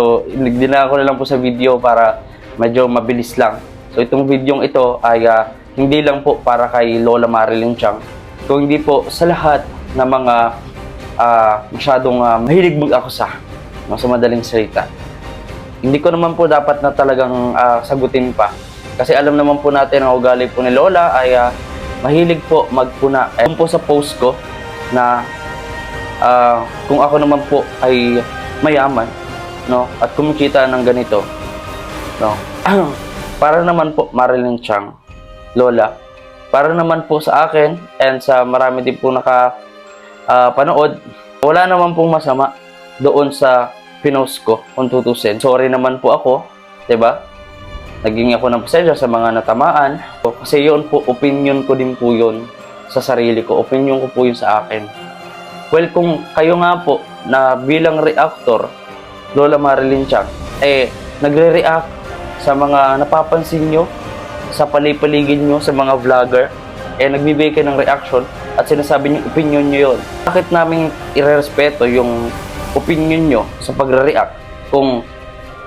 So, dinala ko na lang po sa video para medyo mabilis lang. So, itong videong ito ay hindi lang po para kay Lola Marilyn Chang, kung hindi po sa lahat ng mga masyadong mahilig mag-akusa, sa madaling salita. Hindi ko naman po dapat na talagang sagutin pa. Kasi alam naman po natin ang ugali po ni Lola ay mahilig po magpuna. Ayun po sa post ko na kung ako naman po ay mayaman, no, at kumikita ng ganito, no, para naman po Marilyn Chang, Lola, para naman po sa akin and sa marami din po panood, wala naman pong masama doon sa pinost ko kung tutusin. Sorry naman po ako, 'di ba? Naging ako ng pasensya sa mga natamaan. Kasi yun po, opinion ko din po yun sa sarili ko. Opinion ko po yun sa akin. Well, kung kayo nga po na bilang reactor, Lola Marilyn Chang, nagre-react sa mga napapansin nyo, sa palipaligid nyo, sa mga vlogger, nagbibigay kayo ng reaction at sinasabi nyo opinion nyo yun. Bakit namin irerespeto yung opinion nyo sa pagre-react kung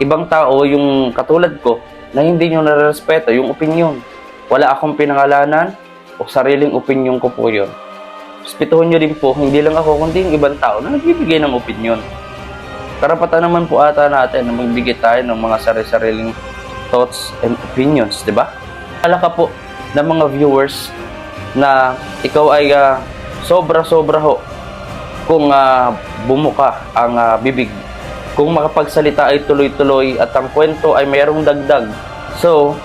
ibang tao yung katulad ko na hindi nyo nare-respeto yung opinion? Wala akong pinangalanan o sariling opinion ko po yun. Respetuhin nyo din po, hindi lang ako, kundi yung ibang tao na nagbibigay ng opinion. Karapatan naman po ata natin na magbigay tayo ng mga sarili-sariling thoughts and opinions, di ba? Ala ka po ng mga viewers na ikaw ay sobra-sobra ho kung bumuka ang bibig. Kung makapagsalita ay tuloy-tuloy at ang kwento ay mayroong dagdag. So,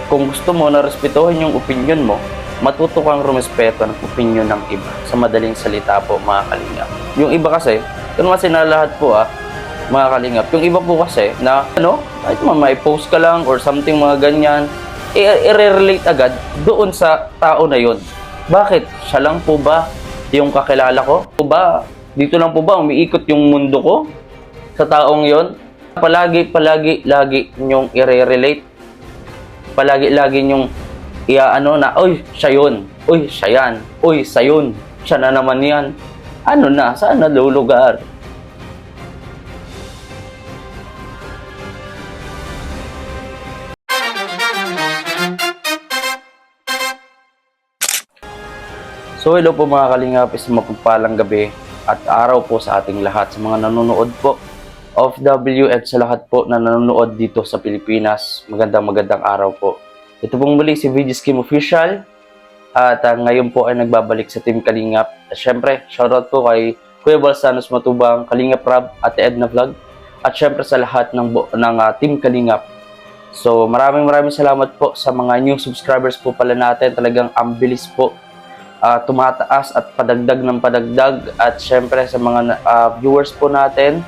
kung gusto mo na respetuhin yung opinion mo, matuto kang rumespeto ng opinion ng iba. Sa madaling salita po, mga kalingap. Yung iba kasi, yun kasi na lahat po mga kalingap. Yung iba po kasi na, kahit may post ka lang or something mga ganyan, i-relate agad doon sa tao na yun. Bakit? Siya lang po ba yung kakilala ko? Po ba? Dito lang po ba umiikot yung mundo ko sa taong yon? Palagi nyong i-relate. Palagi nyong na, oy, siya yun. Oy, siya yan. Oy, sa yun. Siya na naman yan. Saan na lulugar? So, hello po mga kalingap, isang mapagpalang gabi at araw po sa ating lahat, sa mga nanonood po OFW at sa lahat po na nanonood dito sa Pilipinas. Magandang araw po. Ito pong muli si VG Scheme Official at ngayon po ay nagbabalik sa Team Kalingap. At syempre, shoutout po kay Kuya Balsanos Matubang, Kalingap Rab, Ate Edna Vlog at syempre sa lahat ng Team Kalingap. So maraming salamat po sa mga new subscribers po pala natin. Talagang ang bilis po tumataas at padagdag ng padagdag. At syempre sa mga viewers po natin,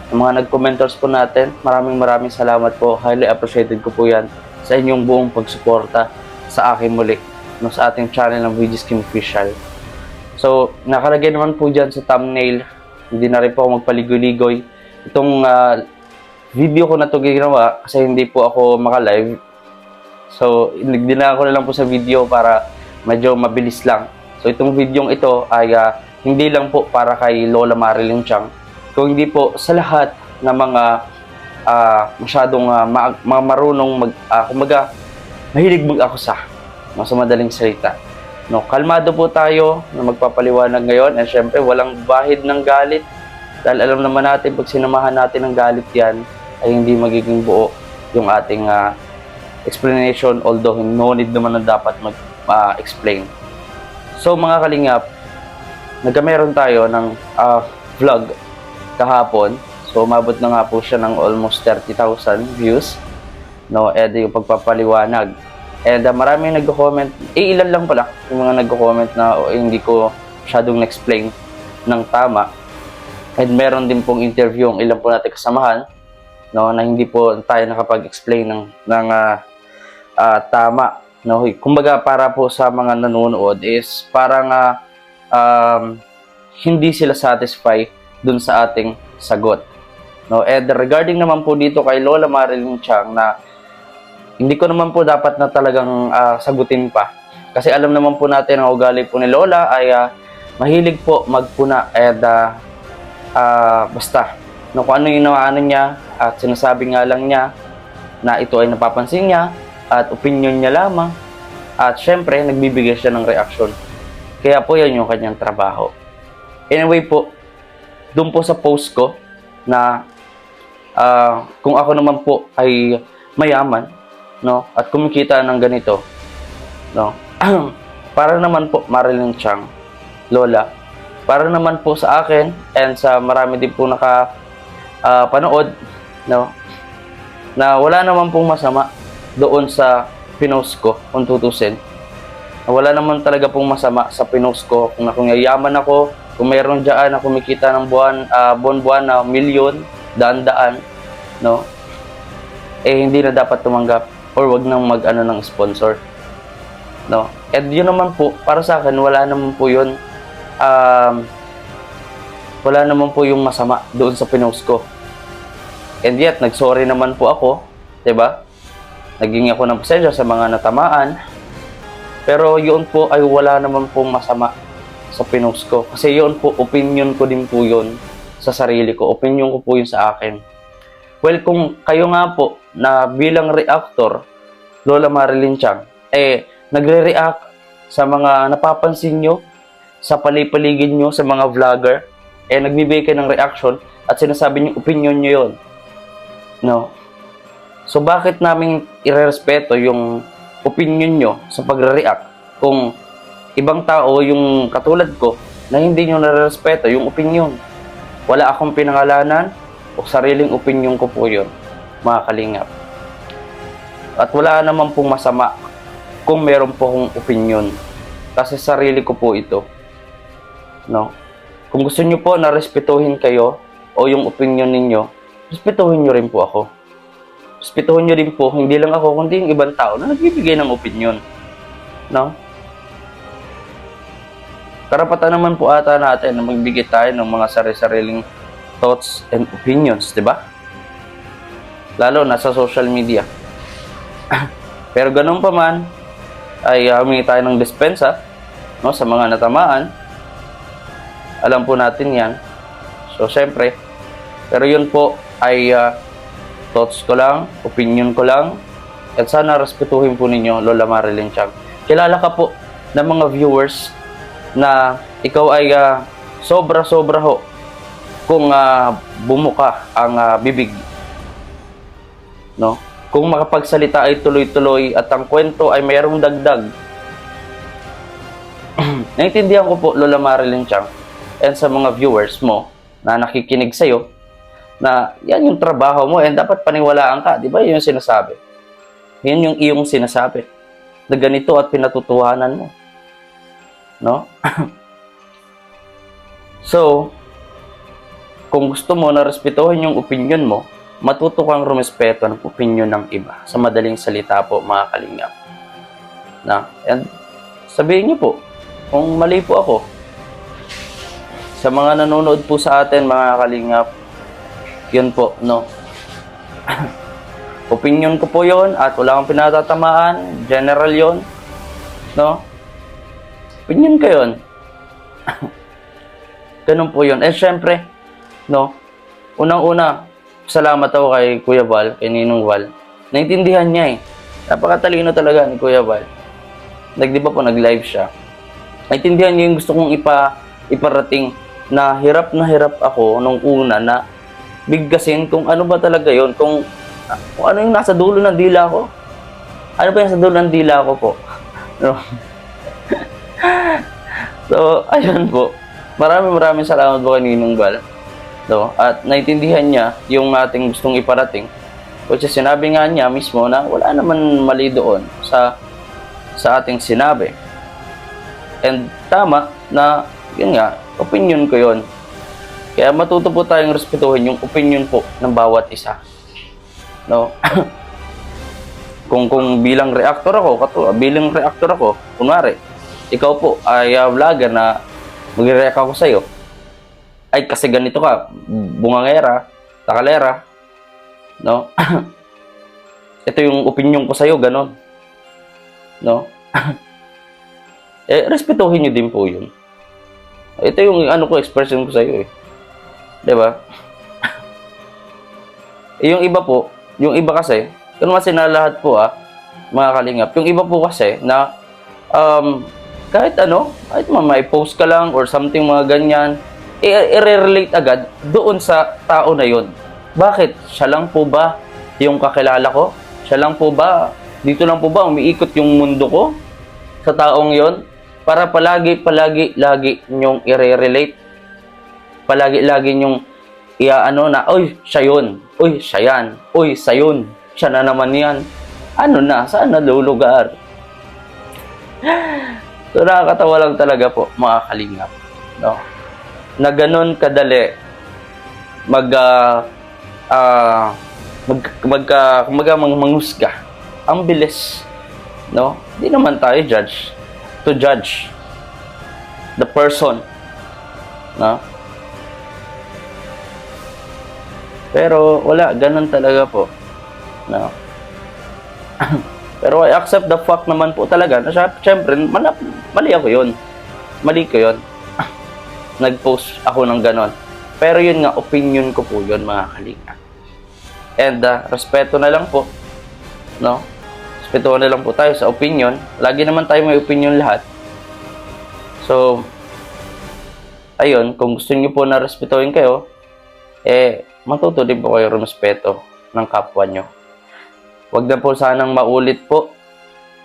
mga nag-commenters po natin, maraming salamat po. Highly appreciated ko po yan sa inyong buong pagsuporta sa akin muli, sa ating channel ng VG Scheme Official. So nakalagay naman po dyan sa thumbnail, hindi na rin po ako magpaligoy-ligoy. Itong video ko na ito ginawa kasi hindi po ako maka-live. So dinala ko na lang po sa video para medyo mabilis lang. So itong videong ito ay hindi lang po para kay Lola Marilyn Chang, kung hindi po sa lahat ng mga masyadong marunong kumbaga mahilig mag-akusa, sa madaling salita. Kalmado po tayo na magpapaliwanag ngayon, and syempre walang bahid ng galit, dahil alam naman natin pag sinamahan natin ng galit yan ay hindi magiging buo yung ating explanation, although no need naman na dapat mag-explain. So mga kalingap, nagkameron tayo ng vlog kahapon. So umabot na nga po siya ng almost 30,000 views, yung pagpapaliwanag. And maraming nagko-comment, ilan lang pala yung mga nagko-comment na hindi ko masyadong na-explain ng tama. And meron din pong interview yung ilan po natin kasamahan, na hindi po tayo nakapag-explain ng tama. Kumbaga para po sa mga nanonood is parang hindi sila satisfied dun sa ating sagot. And regarding naman po dito kay Lola Marilyn Chang, na hindi ko naman po dapat na talagang sagutin pa. Kasi alam naman po natin ang ugali po ni Lola ay mahilig po magpuna. And basta, no, kung ano yung naano niya at sinasabi nga lang niya na ito ay napapansin niya at opinion niya lamang at syempre nagbibigay siya ng reaksyon. Kaya po yan yung kanyang trabaho. Anyway po, doon po sa post ko na kung ako naman po ay mayaman, no, at kumikita ng ganito, no, para naman po Marilyn Chang, Lola, para naman po sa akin and sa marami din po panood, no, na wala naman pong masama doon sa pinost ko kung tutusin. Wala naman talaga pong masama sa pinost ko kung yayaman ako, kung mayroon dyan na kumikita ng buwan-buwan na milyon, daan-daan, no, hindi na dapat tumanggap or wag nang mag-ano ng sponsor, no. And yun naman po, para sa akin, wala naman po yun, wala naman po yung masama doon sa pinost ko. And yet, nagsorry naman po ako, 'di ba? Naging ako ng pasensya sa mga natamaan. Pero yun po ay wala naman pong masama sa pinost ko. Kasi yun po, opinion ko din po yun sa sarili ko. Opinion ko po yun sa akin. Well, kung kayo nga po na bilang reactor, Lola Marilyn Chang, nagre-react sa mga napapansin nyo, sa palipaligid nyo, sa mga vlogger, nagbibigay kayo ng reaction at sinasabi nyo opinion nyo yun. No? So, bakit namin irerespeto yung opinion nyo sa pagre-react kung ibang tao yung katulad ko na hindi nyo nare-respeto yung opinion? Wala akong pinangalanan o sariling opinion ko po yun, mga kalingap. At wala naman pong masama kung meron po akong opinion kasi sarili ko po ito, no? Kung gusto nyo po na respetuhin kayo o yung opinion ninyo, respetuhin nyo rin po ako. Respetuhin nyo rin po, hindi lang ako, kundi yung ibang tao na nagbibigay ng opinion. No? Karapatan naman po ata natin na magbigay tayo ng mga sari-sariling thoughts and opinions, di ba? Lalo na sa social media. Pero ganun pa man, ay humingi tayo ng dispensa, no, sa mga natamaan. Alam po natin yan. So, syempre, pero yun po ay thoughts ko lang, opinion ko lang, at sana respetuhin po ninyo, Lola Marilyn Chang. Kilala ka po ng mga viewers na ikaw ay sobra-sobra ho kung bumuka ang bibig, no? Kung makapagsalita ay tuloy-tuloy at ang kwento ay mayroong dagdag. Naintindihan ko po, Lola Marilyn Chang, and sa mga viewers mo na nakikinig sa'yo, na yan yung trabaho mo and dapat paniwalaan ka, di ba? Yun yung sinasabi. Yan yung iyong sinasabi. Na ganito at pinatutuhanan mo. No? So, kung gusto mo na respetuhin yung opinion mo, matuto kang rumespeto ng opinion ng iba. Sa madaling salita po, mga kalingap. Na, and sabihin niyo po, kung mali po ako, sa mga nanonood po sa atin, mga kalingap, yun po, no? Opinion ko po yun at wala akong pinatatamaan. General yun, no? Opinion ko yun. Ganun po yun. Syempre, no? Unang-una, salamat ako kay Kuya Val, kay Ninong Val. Naintindihan niya eh. Napakatalino talaga ni Kuya Val. Di ba po, nag-live siya. Naintindihan niya yung gusto kong iparating na hirap ako nung una na bigkasin kung ano ba talaga yon, kung ano yung nasa dulo ng dila ko. Ano ba yung nasa dulo ng dila ko po? No? So, ayun po. Maraming salamat po kay Ninong Val. No? At naintindihan niya yung ating gustong iparating. Which is, sinabi nga niya mismo na wala naman mali doon sa ating sinabi. And tama na, yun nga, opinion ko yun. Kaya matuto po tayong respetuhin yung opinion po ng bawat isa. No? kung bilang reactor ako, kunwari, ikaw po ay vlogger na magre-react ako sa'yo, ay kasi ganito ka, bungangera, takalera, no? Ito yung opinion ko sa'yo, ganon. No? Respetuhin nyo din po yun. Ito yung expression ko sa'yo eh. Diba? Yung iba po, yung iba kasi, kung kasi na lahat po mga kalingap, yung iba po kasi na kahit ano, kahit may post ka lang or something mga ganyan, i-relate agad doon sa tao na yon. Bakit? Siya lang po ba yung kakilala ko? Siya lang po ba? Dito lang po ba umiikot yung mundo ko sa taong yon? Para palagi nyong i-relate. Palagi nyong iaano na, oy, siya yun. Oy, siya yan. Oy, sa yun. Siya na naman yan. Ano na? Saan na lulugar? So, nakakatawa lang talaga po, mga kalingap. No? Na ganun kadali manghusga. Ang bilis. No? Hindi naman tayo to judge the person. No? Pero wala, ganun talaga po. No? Pero I accept the fact naman po talaga na syempre, mali ako yun. Mali ko yun. Nag-post ako ng ganon. Pero yun nga, opinion ko po yun, mga kalinga. And respeto na lang po. No? Respeto na lang po tayo sa opinion. Lagi naman tayo may opinion lahat. So, ayun, kung gusto niyo po na respetuhin kayo, matuto din po kayo respeto ng kapwa nyo. Huwag na po sanang maulit po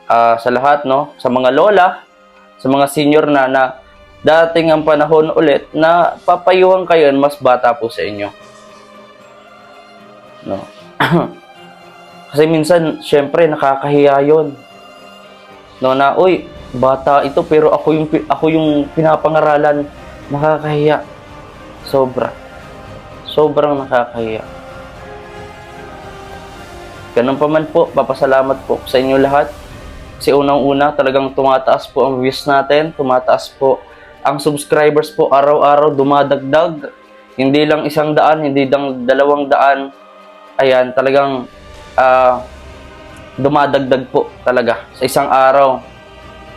sa lahat, no? Sa mga lola, sa mga senior na dating ang panahon ulit na papayuhan kayo mas bata po sa inyo. No? Kasi minsan, syempre, nakakahiya yun. No, na, uy, bata ito pero ako yung pinapangaralan. Nakakahiya. Sobrang nakakahiya. Ganun pa man po, papasalamat po sa inyo lahat. Kasi unang-una, talagang tumataas po ang views natin, tumataas po ang subscribers po, araw-araw dumadagdag. Hindi lang 100, hindi lang 200. Ayan, talagang dumadagdag po talaga. Sa isang araw,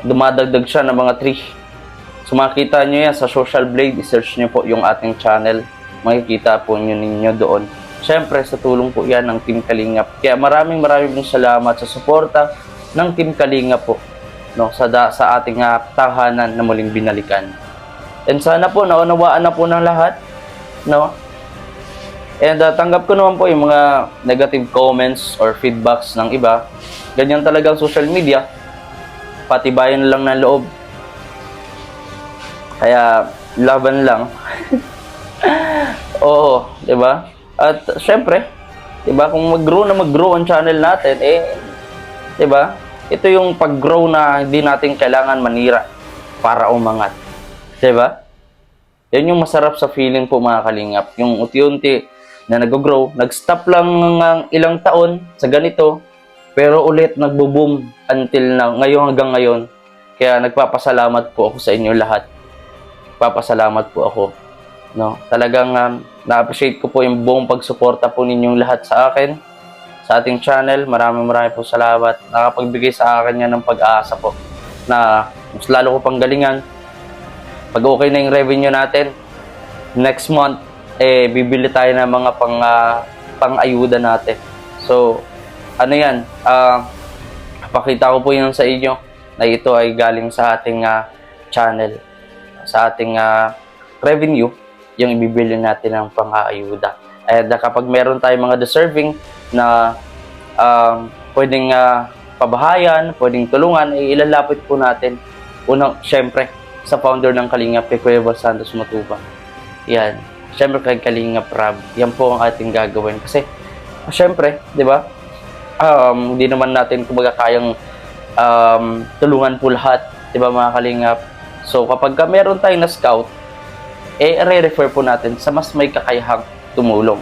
dumadagdag siya ng mga 3. So makikita nyo yan sa Social Blade, i-search nyo po yung ating channel. Makikita po ninyo doon. Siyempre, sa tulong po yan ng Team Kalingap. Kaya maraming pong salamat sa suporta ng Team Kalingap po, no, sa ating tahanan na muling binalikan. And sana po, naunawaan na po ng lahat. No? And tanggap ko naman po yung mga negative comments or feedbacks ng iba. Ganyan talagang social media. Patibayan lang ng loob. Kaya, laban lang. Oo, di ba? At syempre, 'di ba, kung mag-grow ang channel natin, di ba? Ito yung pag-grow na hindi natin kailangan manira para umangat. 'Di ba? Yan yung masarap sa feeling po, mga kalingap. Yung unti-unti na nag-grow, nag-stop lang ng ilang taon sa ganito, pero ulit nagbo-boom until hanggang ngayon. Kaya nagpapasalamat po ako sa inyo lahat. Papasalamat po ako. No, talagang na-appreciate ko po yung buong pagsuporta po ninyong lahat sa akin, sa ating channel. Maraming po salamat. Nakapagbigay sa akin yan ng pag-asa po na mas lalo ko pang galingan. Pag okay na yung revenue natin, next month, bibili tayo ng mga pang-ayuda natin. So, ano yan, pakita ko po yun sa inyo na ito ay galing sa ating channel, sa ating revenue, yung ibibili natin ng pang-aayuda. At kapag meron tayong mga deserving na pwedeng pabahayan, pwedeng tulungan, ilalapit po natin. Unang, syempre, sa founder ng Kalingap, kay Kuya Bal Santos Matubang. Yan. Syempre kay Kalingap Rab. Yan po ang ating gagawin. Kasi, syempre, di ba, hindi naman natin kumbaga kayang tulungan po lahat, di ba, mga Kalingap? So, kapag meron tayong na-scout, re-refer po natin sa mas may kakayahang tumulong.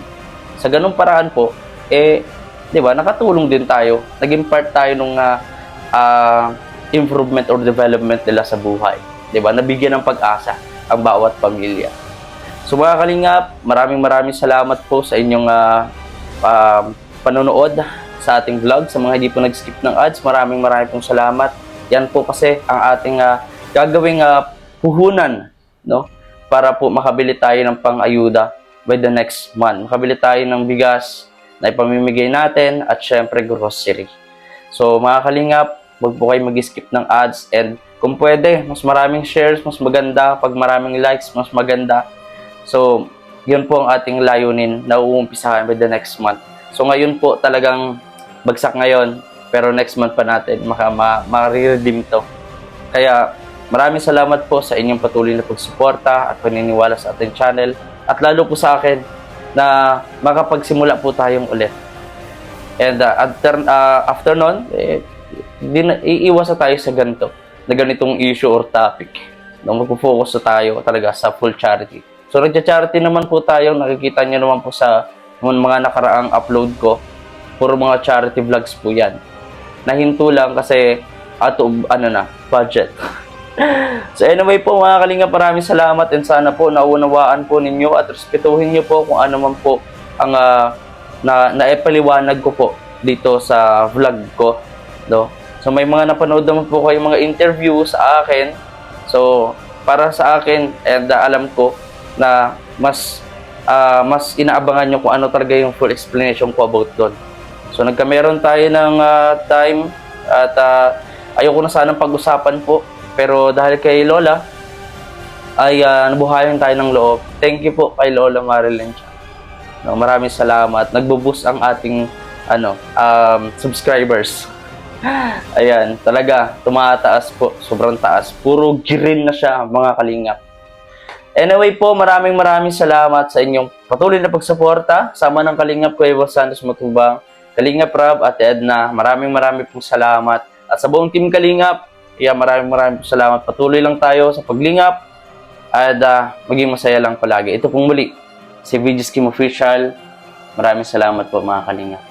Sa ganung paraan po, di ba, nakatulong din tayo. Naging part tayo ng improvement or development nila sa buhay. Di ba, nabigyan ng pag-asa ang bawat pamilya. So, mga Kalingap, maraming salamat po sa inyong panonood sa ating vlog. Sa mga hindi po nag-skip ng ads, maraming pong salamat. Yan po kasi ang ating gagawing puhunan, no? Para po makabili tayo ng pang-ayuda by the next month. Makabili tayo ng bigas, na ipamimigay natin at syempre grocery. So mga kalingap, wag po kayo mag-skip ng ads, and kung pwede, mas maraming shares, mas maganda. Pag maraming likes, mas maganda. So yun po ang ating layunin na uumpisahan by the next month. So ngayon po talagang bagsak ngayon, pero next month pa natin ma-redeem to. Kaya maraming salamat po sa inyong patuloy na pagsuporta at paniniwala sa ating channel, at lalo po sa akin na makapagsimula po tayong ulit. And after nun, iiwas na tayo sa ganitong issue or topic. Magpo-focus na tayo talaga sa full charity. So nagcha-charity naman po tayo, nakikita nyo naman po sa mga nakaraang upload ko, puro mga charity vlogs po yan. Nahinto lang kasi budget. So anyway po mga kalingap, maraming salamat, and sana po naunawaan po ninyo at respetuhin niyo po kung ano man po ang naipaliwanag ko po dito sa vlog ko, no? So may mga napanood naman po kayo mga interview sa akin. So para sa akin, and alam ko na mas inaabangan nyo kung ano talaga yung full explanation ko about doon. So nagkameron tayo ng time, at ayoko na sanang pag-usapan po, pero dahil kay Lola ay nabuhayan tayo ng loob. Thank you po kay Lola Marilyn Chang. No, maraming salamat. Nagbo-boost ang ating subscribers. Ayan, talaga tumataas po, sobrang taas. Puro green na siya mga kalingap. Anyway po, maraming salamat sa inyong patuloy na pagsuporta. Sama ng Kalingap Kuya Santos Matubang, Kalingap Rob at Edna. Maraming pong salamat. At sa buong team Kalingap, maraming pong salamat. Patuloy lang tayo sa paglingap at maging masaya lang palagi. Ito pong muli, si VG's Kim Official. Maraming salamat po mga Kalingap.